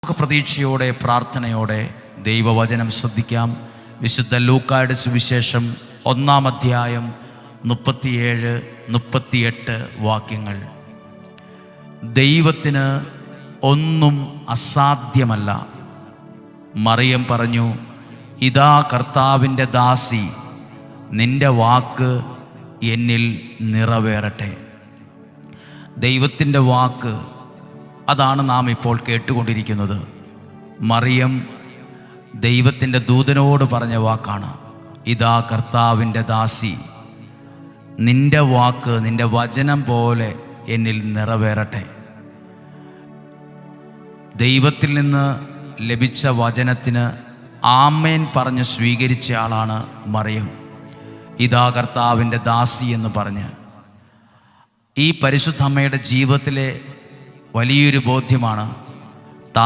നമുക്ക് പ്രതീക്ഷയോടെ പ്രാർത്ഥനയോടെ ദൈവവചനം ശ്രദ്ധിക്കാം. വിശുദ്ധ ലൂക്കായുടെ സുവിശേഷം 1-ാം അധ്യായം 37-38 വാക്യങ്ങൾ. ദൈവത്തിന് ഒന്നും അസാധ്യമല്ല. മറിയം പറഞ്ഞു, ഇതാ കർത്താവിൻ്റെ ദാസി, നിന്റെ വാക്ക് എന്നിൽ നിറവേറട്ടെ. ദൈവത്തിൻ്റെ വാക്ക്, അതാണ് നാം ഇപ്പോൾ കേട്ടുകൊണ്ടിരിക്കുന്നത്. മറിയം ദൈവത്തിൻ്റെ ദൂതനോട് പറഞ്ഞ വാക്കാണ്, ഇതാ കർത്താവിൻ്റെ ദാസി, നിന്റെ വാക്ക്, നിന്റെ വചനം പോലെ എന്നിൽ നിറവേറട്ടെ. ദൈവത്തിൽ നിന്ന് ലഭിച്ച വചനത്തിന് ആമേൻ പറഞ്ഞ് സ്വീകരിച്ച ആളാണ് മറിയം. ഇതാ കർത്താവിൻ്റെ ദാസി എന്ന് പറഞ്ഞ്. ഈ പരിശുദ്ധ അമ്മയുടെ ജീവിതത്തിലെ വലിയൊരു ബോധ്യമാണ്